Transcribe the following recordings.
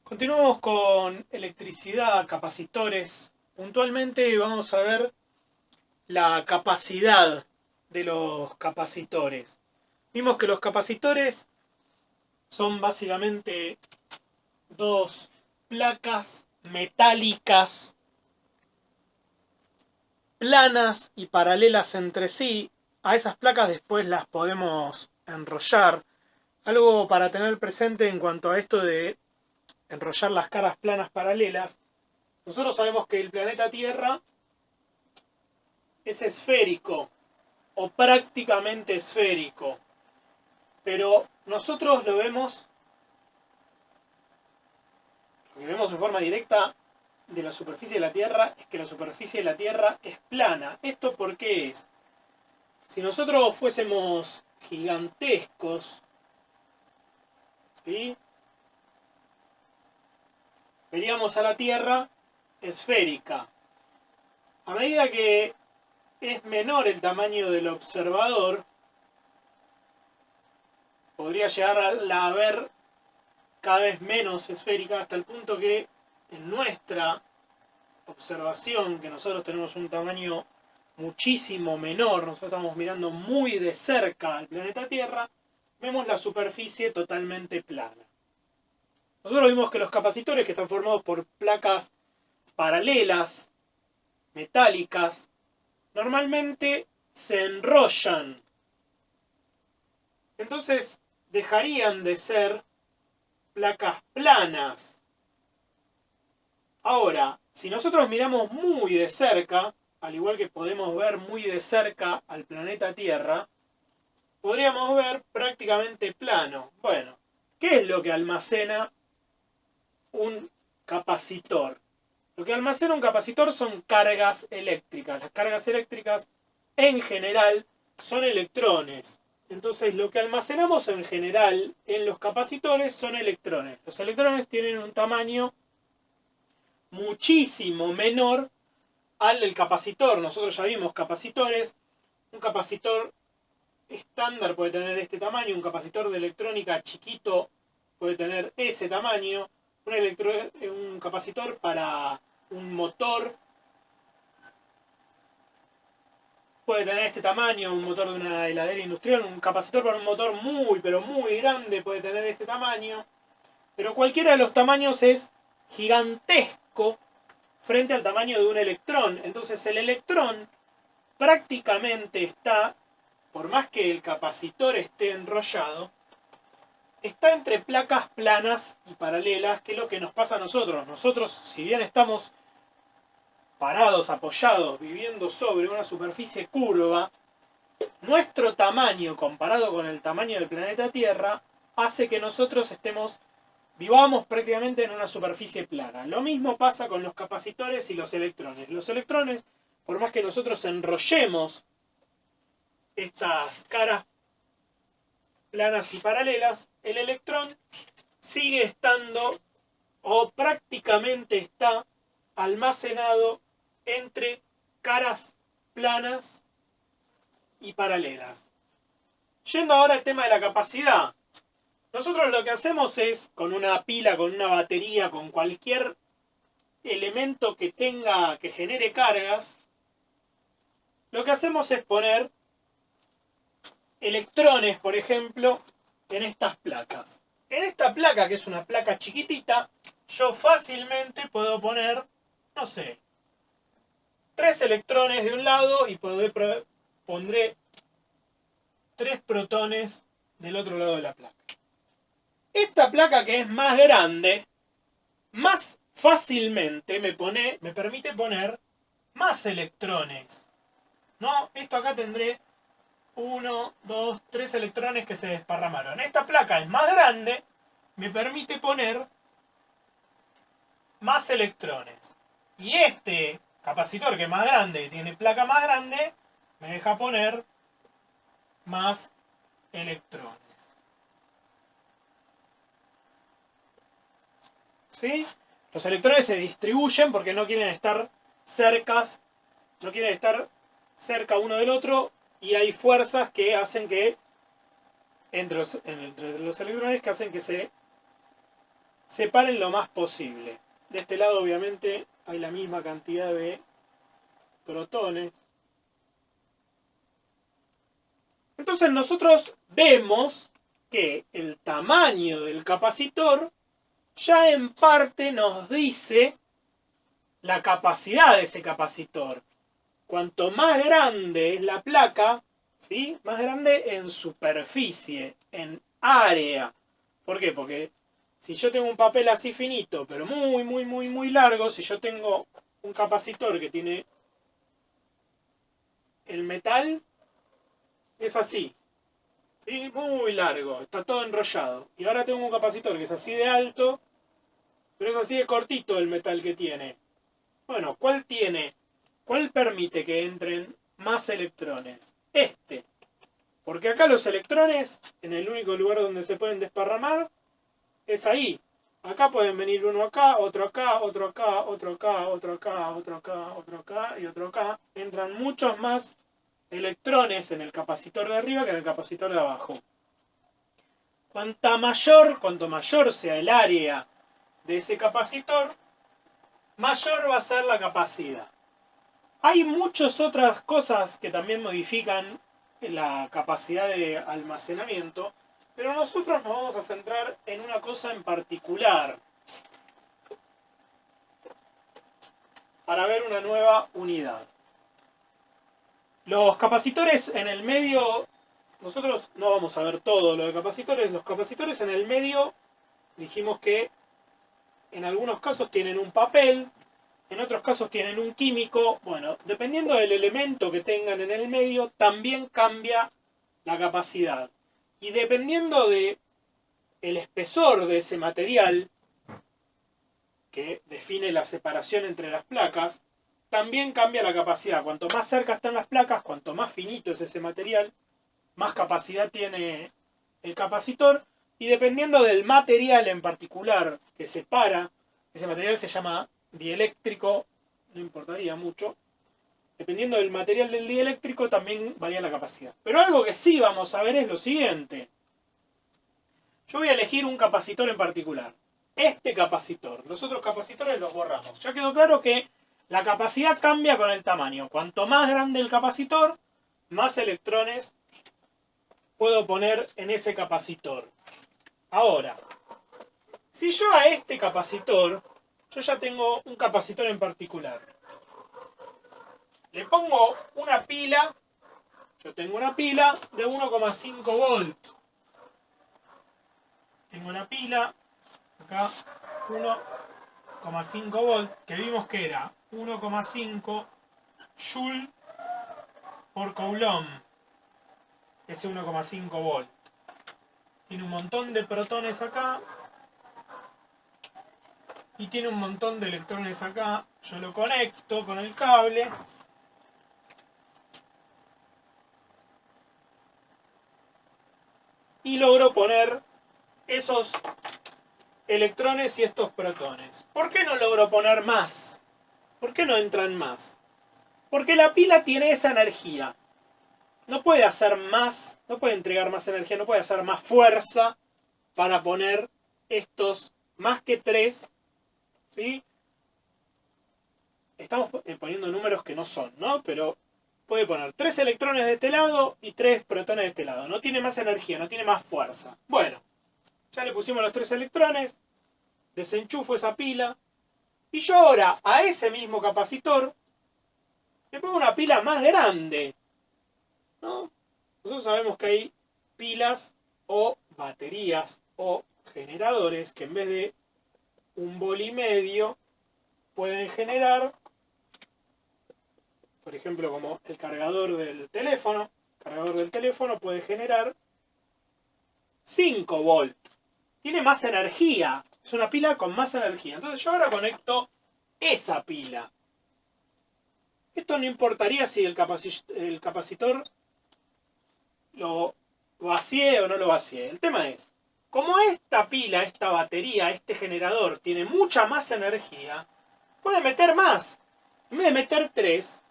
Continuamos con electricidad, capacitores. Puntualmente vamos a ver la capacidad de los capacitores. Vimos que los capacitores son básicamente dos placas metálicas planas y paralelas entre sí. A esas placas después las podemos enrollar. Algo para tener presente en cuanto a esto de enrollar las caras planas paralelas. Nosotros sabemos que el planeta Tierra es esférico o prácticamente esférico, pero nosotros lo que vemos en forma directa de la superficie de la Tierra es que la superficie de la Tierra es plana. ¿Esto por qué es? Si nosotros fuésemos gigantescos, ¿sí?, veríamos a la Tierra esférica. A medida que es menor el tamaño del observador, podría llegar a ver cada vez menos esférica, hasta el punto que en nuestra observación, que nosotros tenemos un tamaño muchísimo menor, nosotros estamos mirando muy de cerca al planeta Tierra, vemos la superficie totalmente plana. Nosotros vimos que los capacitores, que están formados por placas paralelas, metálicas, normalmente se enrollan. Entonces dejarían de ser placas planas. Ahora, si nosotros miramos muy de cerca, al igual que podemos ver muy de cerca al planeta Tierra, podríamos ver prácticamente plano. Bueno, ¿qué es lo que almacena un capacitor? Lo que almacena un capacitor son cargas eléctricas. Las cargas eléctricas, en general, son electrones. Entonces, lo que almacenamos en general en los capacitores son electrones. Los electrones tienen un tamaño muchísimo menor al del capacitor. Nosotros ya vimos capacitores. Un capacitor estándar puede tener este tamaño. Un capacitor de electrónica chiquito puede tener ese tamaño. Un capacitor para un motor puede tener este tamaño, un motor de una heladera industrial. Un capacitor para un motor muy, pero muy grande puede tener este tamaño. Pero cualquiera de los tamaños es gigantesco frente al tamaño de un electrón. Entonces el electrón prácticamente está, por más que el capacitor esté enrollado, está entre placas planas y paralelas, que es lo que nos pasa a nosotros. Nosotros, si bien estamos parados, apoyados, viviendo sobre una superficie curva, nuestro tamaño comparado con el tamaño del planeta Tierra hace que nosotros vivamos prácticamente en una superficie plana. Lo mismo pasa con los capacitores y los electrones. Los electrones, por más que nosotros enrollemos estas caras planas y paralelas, el electrón sigue estando o prácticamente está almacenado entre caras planas y paralelas. Yendo ahora al tema de la capacidad. Nosotros lo que hacemos es, con una pila, con una batería, con cualquier elemento que genere cargas, lo que hacemos es poner electrones, por ejemplo, en estas placas. En esta placa, que es una placa chiquitita, yo fácilmente puedo poner, no sé, 3 electrones de un lado y pondré 3 protones del otro lado de la placa. Esta placa, que es más grande, más fácilmente me permite poner más electrones. ¿No? Esto acá tendré 1, 2, 3 electrones que se desparramaron. Esta placa es más grande, me permite poner más electrones. Y este capacitor, que es más grande, que tiene placa más grande, me deja poner más electrones. ¿Sí? Los electrones se distribuyen porque no quieren estar cerca uno del otro, y hay fuerzas que hacen que entre los electrones, que hacen que se separen lo más posible. De este lado obviamente hay la misma cantidad de protones. Entonces nosotros vemos que el tamaño del capacitor ya en parte nos dice la capacidad de ese capacitor. Cuanto más grande es la placa, ¿sí? Más grande en superficie, en área. ¿Por qué? Porque si yo tengo un papel así finito, pero muy largo, si yo tengo un capacitor que tiene el metal, es así, ¿sí? Muy largo, está todo enrollado. Y ahora tengo un capacitor que es así de alto, pero es así de cortito el metal que tiene. Bueno, ¿cuál permite que entren más electrones? Este. Porque acá los electrones, en el único lugar donde se pueden desparramar, es ahí. Acá pueden venir uno acá, otro acá, otro acá, otro acá, otro acá, otro acá, otro acá y otro acá. Entran muchos más electrones en el capacitor de arriba que en el capacitor de abajo. Cuanto mayor sea el área de ese capacitor, mayor va a ser la capacidad. Hay muchas otras cosas que también modifican la capacidad de almacenamiento, pero nosotros nos vamos a centrar en una cosa en particular para ver una nueva unidad. Los capacitores en el medio, nosotros no vamos a ver todo lo de capacitores. Los capacitores en el medio, dijimos que en algunos casos tienen un papel, en otros casos tienen un químico. Bueno, dependiendo del elemento que tengan en el medio, también cambia la capacidad. Y dependiendo de el espesor de ese material, que define la separación entre las placas, también cambia la capacidad. Cuanto más cerca están las placas, cuanto más finito es ese material, más capacidad tiene el capacitor. Y dependiendo del material en particular que separa, ese material se llama dieléctrico, no importaría mucho. Dependiendo del material del dieléctrico también varía la capacidad. Pero algo que sí vamos a ver es lo siguiente. Yo voy a elegir un capacitor en particular. Este capacitor. Los otros capacitores los borramos. Ya quedó claro que la capacidad cambia con el tamaño. Cuanto más grande el capacitor, más electrones puedo poner en ese capacitor. Ahora, si yo a este capacitor, yo ya tengo un capacitor en particular. Le pongo una pila, yo tengo una pila de 1,5 volts. Tengo una pila, acá 1,5 volts, que vimos que era 1,5 joule por coulomb. Ese 1,5 volts. Tiene un montón de protones acá. Y tiene un montón de electrones acá. Yo lo conecto con el cable. Y logro poner esos electrones y estos protones. ¿Por qué no logro poner más? ¿Por qué no entran más? Porque la pila tiene esa energía. No puede hacer más, no puede entregar más energía, no puede hacer más fuerza para poner estos más que 3, ¿sí? Estamos poniendo números que no son, ¿no? Pero puede poner 3 electrones de este lado y 3 protones de este lado. No tiene más energía, no tiene más fuerza. Bueno, ya le pusimos los 3 electrones, desenchufo esa pila, y yo ahora a ese mismo capacitor le pongo una pila más grande, ¿no? Nosotros sabemos que hay pilas o baterías o generadores que en vez de 1,5 volts pueden generar, por ejemplo, como el cargador del teléfono. El cargador del teléfono puede generar 5 volts. Tiene más energía. Es una pila con más energía. Entonces yo ahora conecto esa pila. Esto no importaría si el capacitor lo vacíe o no lo vacíe. El tema es, como esta pila, esta batería, este generador tiene mucha más energía, puede meter más. En vez de meter 3,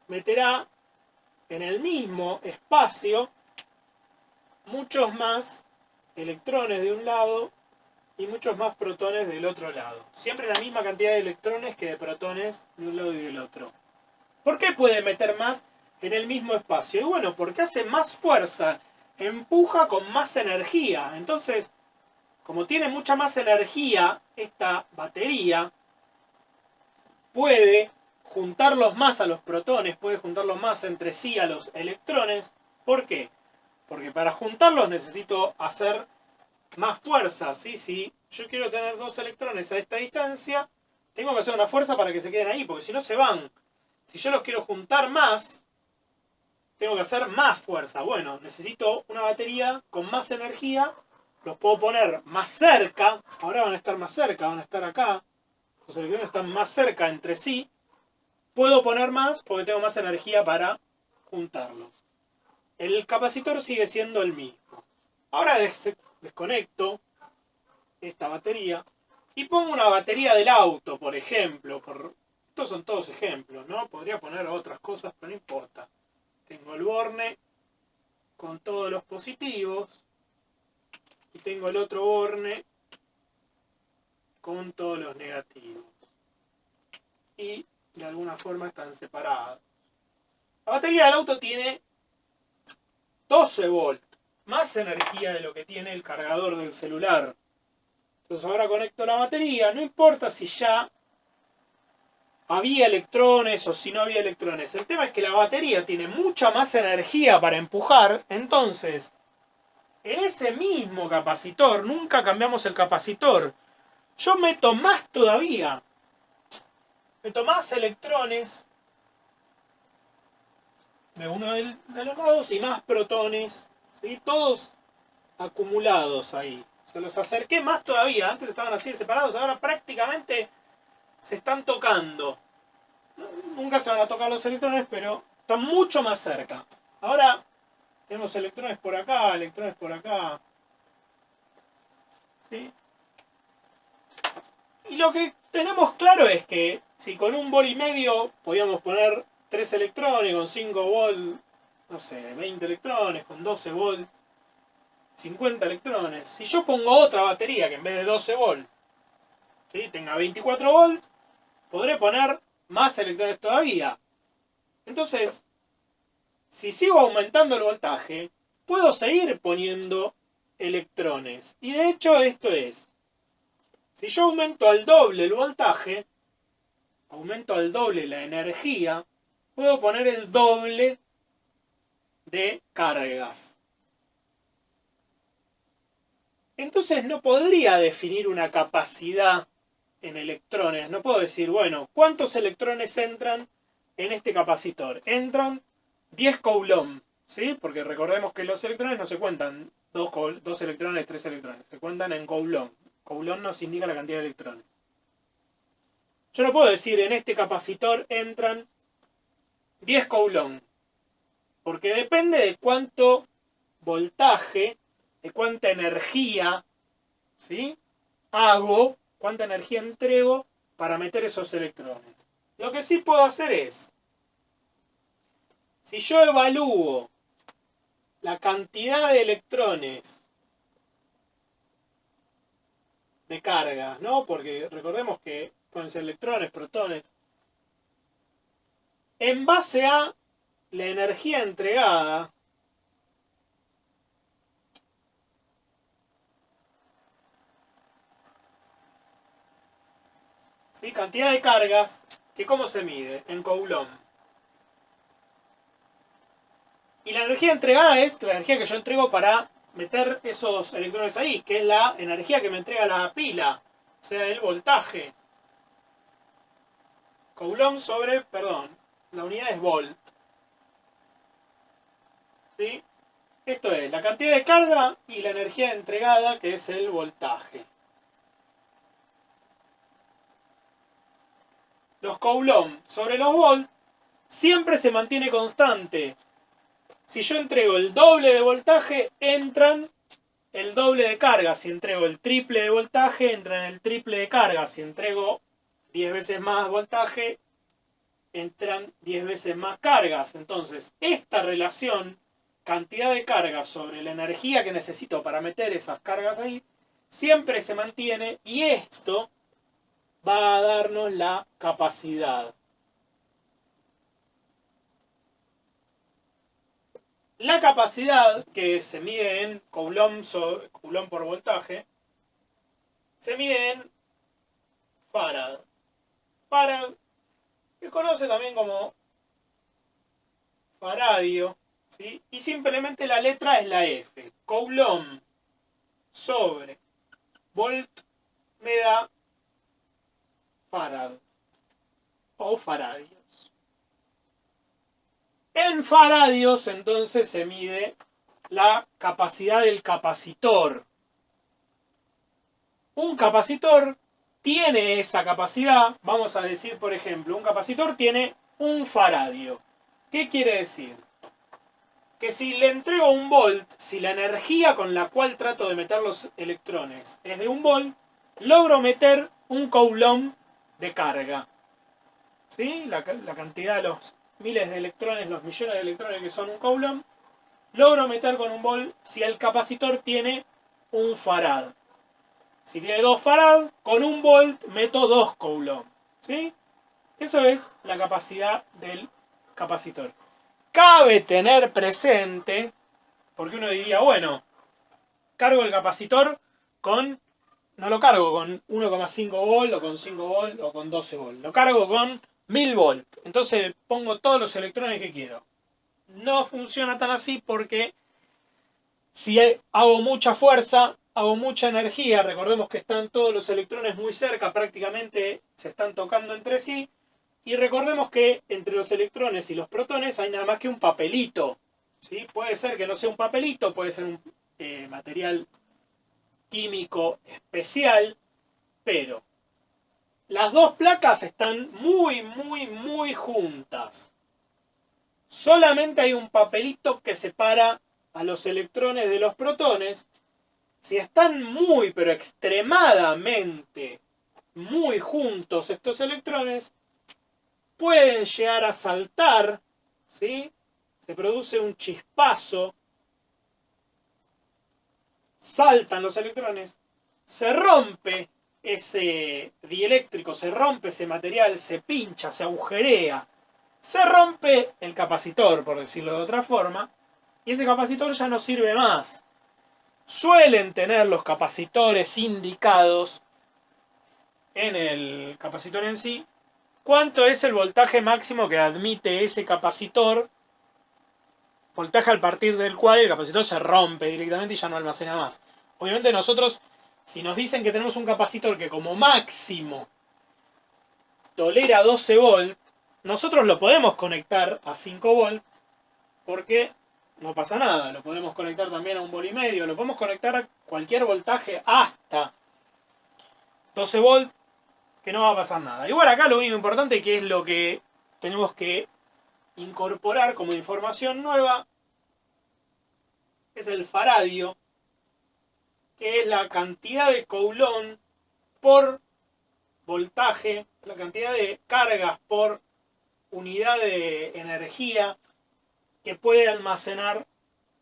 meterá en el mismo espacio muchos más electrones de un lado y muchos más protones del otro lado. Siempre la misma cantidad de electrones que de protones de un lado y del otro. ¿Por qué puede meter más en el mismo espacio? Y bueno, porque hace más fuerza, empuja con más energía. Entonces, como tiene mucha más energía esta batería, puede juntarlos más a los protones, puede juntarlos más entre sí a los electrones. ¿Por qué? Porque para juntarlos necesito hacer más fuerza, ¿sí? Si yo quiero tener dos electrones a esta distancia, tengo que hacer una fuerza para que se queden ahí, porque si no se van. Si yo los quiero juntar más, tengo que hacer más fuerza. Bueno, necesito una batería con más energía, los puedo poner más cerca, ahora van a estar más cerca, van a estar acá, los electrones están más cerca entre sí, puedo poner más porque tengo más energía para juntarlos. El capacitor sigue siendo el mismo. Ahora desconecto esta batería y pongo una batería del auto, por ejemplo. Estos son todos ejemplos, ¿no? Podría poner otras cosas, pero no importa. Tengo el borne con todos los positivos y tengo el otro borne con todos los negativos. Y de alguna forma están separados. La batería del auto tiene 12 volts, más energía de lo que tiene el cargador del celular. Entonces ahora conecto la batería, no importa si ya había electrones o si no había electrones. El tema es que la batería tiene mucha más energía para empujar, entonces en ese mismo capacitor, nunca cambiamos el capacitor, yo meto más todavía, meto más electrones de uno de los lados y más protones, ¿sí? Todos acumulados ahí. Se los acerqué más todavía, antes estaban así separados, ahora prácticamente se están tocando. Nunca se van a tocar los electrones, pero están mucho más cerca. Ahora tenemos electrones por acá, electrones por acá. ¿Sí? Y lo que tenemos claro es que si con 1,5 V podíamos poner 3 electrones, con 5 volts, no sé, 20 electrones, con 12 volts, 50 electrones. Si yo pongo otra batería que en vez de 12 volts, ¿sí?, tenga 24 volts, podré poner más electrones todavía. Entonces, si sigo aumentando el voltaje, puedo seguir poniendo electrones. Y de hecho esto es, si yo aumento al doble el voltaje, aumento al doble la energía, puedo poner el doble de cargas. Entonces no podría definir una capacidad en electrones. No puedo decir, bueno, ¿cuántos electrones entran en este capacitor? Entran 10 coulomb, ¿sí? Porque recordemos que los electrones no se cuentan 2 electrones, 3 electrones. Se cuentan en coulomb. Coulomb nos indica la cantidad de electrones. Yo no puedo decir, en este capacitor entran 10 coulomb. Porque depende de cuánto voltaje, de cuánta energía, ¿sí?, hago, cuánta energía entrego para meter esos electrones. Lo que sí puedo hacer es, si yo evalúo la cantidad de electrones de carga, ¿no? Porque recordemos que pueden ser electrones, protones, en base a la energía entregada, ¿sí?, cantidad de cargas, que ¿cómo se mide? En coulomb. Y la energía entregada es la energía que yo entrego para meter esos electrones ahí, que es la energía que me entrega la pila, o sea, el voltaje. Coulomb sobre, perdón, la unidad es volt. ¿Sí? Esto es la cantidad de carga y la energía entregada, que es el voltaje. Los coulomb sobre los volt siempre se mantiene constante. Si yo entrego el doble de voltaje, entran el doble de carga. Si entrego el triple de voltaje, entran el triple de carga. Si entrego 10 veces más voltaje, entran 10 veces más cargas. Entonces, esta relación, cantidad de carga sobre la energía que necesito para meter esas cargas ahí, siempre se mantiene y esto va a darnos la capacidad. La capacidad, que se mide en Coulomb por voltaje, se mide en Farad. Farad se conoce también como faradio, ¿sí? Y simplemente la letra es la F. Coulomb sobre volt me da farad o faradios. En faradios entonces se mide la capacidad del capacitor. Un capacitor tiene esa capacidad, vamos a decir por ejemplo, un capacitor tiene un faradio. ¿Qué quiere decir? Que si le entrego un volt, si la energía con la cual trato de meter los electrones es de un volt, logro meter un coulomb de carga. ¿Sí? La cantidad de los miles de electrones, los millones de electrones que son un coulomb, logro meter con un volt si el capacitor tiene un farad. Si tiene 2 farad, con un volt meto 2 coulomb. ¿Sí? Eso es la capacidad del capacitor. Cabe tener presente, porque uno diría, bueno, cargo el capacitor con, no lo cargo con 1,5 volt o con 5 volt o con 12 volt, lo cargo con 1000 volt. Entonces pongo todos los electrones que quiero. No funciona tan así porque si hago mucha fuerza, hago mucha energía, recordemos que están todos los electrones muy cerca, prácticamente se están tocando entre sí, y recordemos que entre los electrones y los protones hay nada más que un papelito. ¿Sí? Puede ser que no sea un papelito, puede ser un material químico especial, pero las dos placas están muy juntas. Solamente hay un papelito que separa a los electrones de los protones. Si están muy, pero extremadamente muy juntos estos electrones, pueden llegar a saltar, ¿sí? Se produce un chispazo, saltan los electrones, se rompe ese dieléctrico, se rompe ese material, se pincha, se agujerea, se rompe el capacitor, por decirlo de otra forma, y ese capacitor ya no sirve más. Suelen tener los capacitores indicados en el capacitor en sí cuánto es el voltaje máximo que admite ese capacitor, voltaje al partir del cual el capacitor se rompe directamente y ya no almacena más. Obviamente nosotros, si nos dicen que tenemos un capacitor que como máximo tolera 12 volt, nosotros lo podemos conectar a 5 volt porque no pasa nada. Lo podemos conectar también a 1,5 volt, lo podemos conectar a cualquier voltaje hasta 12 volt, que no va a pasar nada. Igual acá lo único importante que es lo que tenemos que incorporar como información nueva es el faradio, que es la cantidad de coulomb por voltaje, la cantidad de cargas por unidad de energía que puede almacenar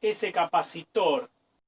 ese capacitor.